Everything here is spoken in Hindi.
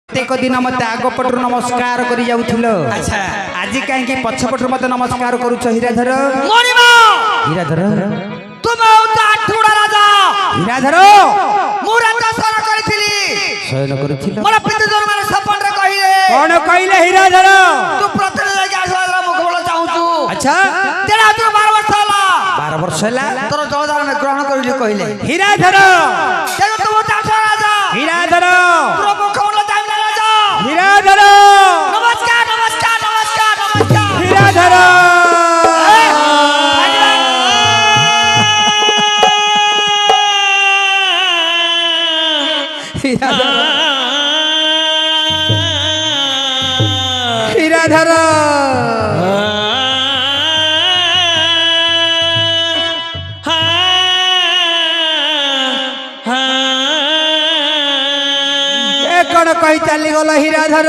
प्रत्येक दिन मत आगपटू नमस्कार कर अच्छा आज कहीं पछपटू मत नमस्कार करुच हीराधर हीराधर तुम आठुड़ा राजा हीराधर मु राजा शयन करिथिली शयन करिथिल मोर पितृ माने सपन रे कहिले कौन कहिले हीराधर तू प्रतिदिन जाके आसला मुख बोल चाहूछु अच्छा तेरा तू 12 वर्ष होला 12 वर्ष होला तोर जवादार में ग्रहण करिले कहिले हीराधर तेरा तू आठुड़ा राजा हीराधर तोर मुख बोल जाइला राजा हीराधर नमस्कार नमस्कार नमस्कार नमस्कार हीराधर हीराधर कौन कही चली गल हीराधर